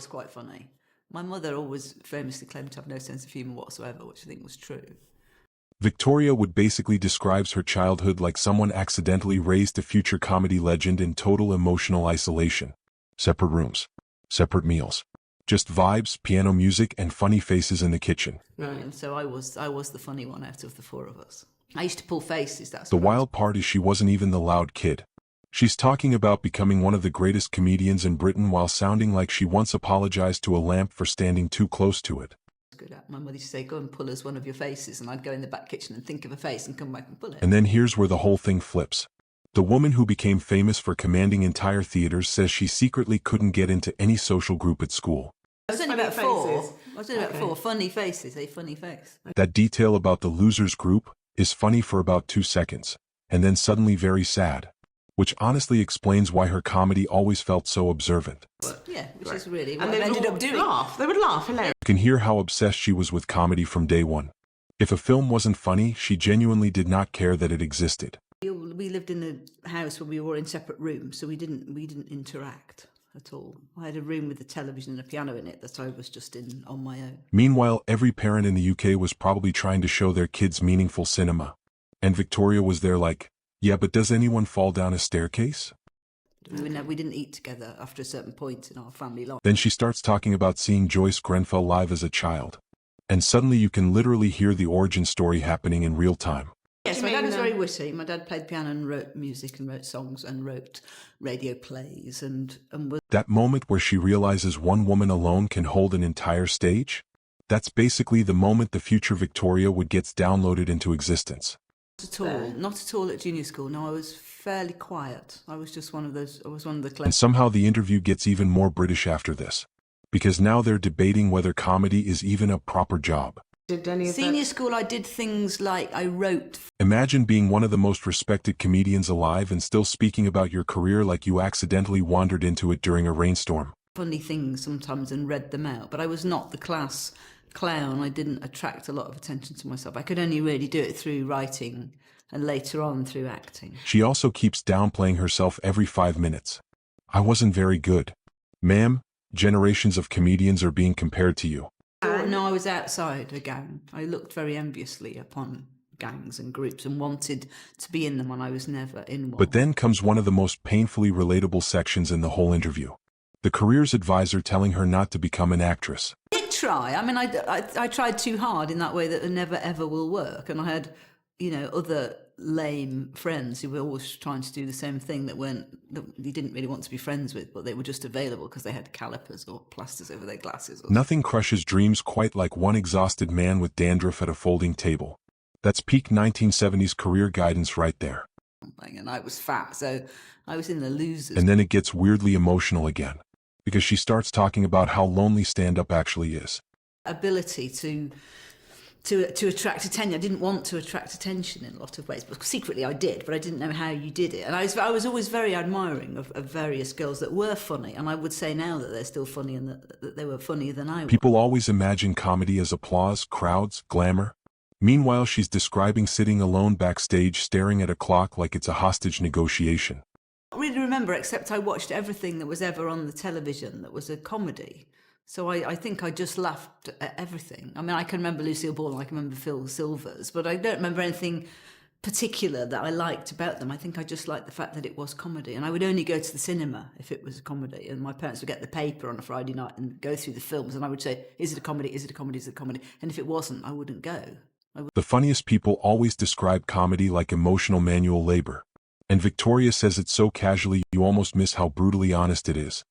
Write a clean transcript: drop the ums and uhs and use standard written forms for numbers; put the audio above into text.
was quite funny. My mother always famously claimed to have no sense of humour whatsoever, which I think was true. Victoria Wood basically describes her childhood like someone accidentally raised a future comedy legend in total emotional isolation. Separate rooms, separate meals, just vibes, piano music, and funny faces in the kitchen. Right. And so I was the funny one out of the four of us. I used to pull faces, that's The what I was. wild part is she wasn't even the loud kid. She's talking about becoming one of the greatest comedians in Britain while sounding like she once apologized to a lamp for standing too close to it. Good at. My mother used to say, go and pull us one of your faces, and I'd go in the back kitchen and think of a face and come back and pull it. And then here's where the whole thing flips. The woman who became famous for commanding entire theaters says she secretly couldn't get into any social group at school. I was only about four. I was only about four. Funny faces, a funny face. That detail about the losers group is funny for about 2 seconds, and then suddenly very sad, which honestly explains why her comedy always felt so observant. Yeah, which is really what I ended up doing. They would laugh, hilarious. You can hear how obsessed she was with comedy from day one. If a film wasn't funny, she genuinely did not care that it existed. We lived in a house where we were in separate rooms, so we didn't interact at all. I had a room with a television and a piano in it that I was just in on my own. Meanwhile, every parent in the UK was probably trying to show their kids meaningful cinema. And Victoria was there like, yeah, but does anyone fall down a staircase? We didn't eat together after a certain point in our family life. Then she starts talking about seeing Joyce Grenfell live as a child. And suddenly you can literally hear the origin story happening in real time. Yes, my dad was very witty. My dad played piano and wrote music and wrote songs and wrote radio plays and was... That moment where she realizes one woman alone can hold an entire stage? That's basically the moment the future Victoria Wood gets downloaded into existence. Not at all at junior school. No, I was fairly quiet. I was just one of those, I was one of the clever... And somehow the interview gets even more British after this. Because now they're debating whether comedy is even a proper job. Senior school, I did things like I wrote... Imagine being one of the most respected comedians alive and still speaking about your career like you accidentally wandered into it during a rainstorm. Funny things sometimes and read them out, but I was not the class clown. I didn't attract a lot of attention to myself. I could only really do it through writing and later on through acting. She also keeps downplaying herself every 5 minutes. I wasn't very good. Ma'am, generations of comedians are being compared to you. No, I was outside a gang. I looked very enviously upon gangs and groups and wanted to be in them, and I was never in one. But then comes one of the most painfully relatable sections in the whole interview. The careers advisor telling her not to become an actress. I did try. I mean, I tried too hard in that way that it never ever will work. And I had, other lame friends who were always trying to do the same thing that you didn't really want to be friends with, but they were just available because they had calipers or plasters over their glasses. Nothing crushes dreams quite like one exhausted man with dandruff at a folding table. That's peak 1970s career guidance right there. And I was fat, so I was in the losers. And then it gets weirdly emotional again, because she starts talking about how lonely stand-up actually is. Ability to attract attention. I didn't want to attract attention in a lot of ways, but secretly I did, but I didn't know how you did it. And I was always very admiring of various girls that were funny, and I would say now that they're still funny and that they were funnier than I was. People always imagine comedy as applause, crowds, glamour. Meanwhile, she's describing sitting alone backstage staring at a clock like it's a hostage negotiation. I don't really remember, except I watched everything that was ever on the television that was a comedy. So I think I just laughed at everything. I mean, I can remember Lucille Ball and I can remember Phil Silvers, but I don't remember anything particular that I liked about them. I think I just liked the fact that it was comedy. And I would only go to the cinema if it was a comedy. And my parents would get the paper on a Friday night and go through the films. And I would say, is it a comedy? Is it a comedy? Is it a comedy? And if it wasn't, I wouldn't go. The funniest people always describe comedy like emotional manual labor. And Victoria says it so casually you almost miss how brutally honest it is.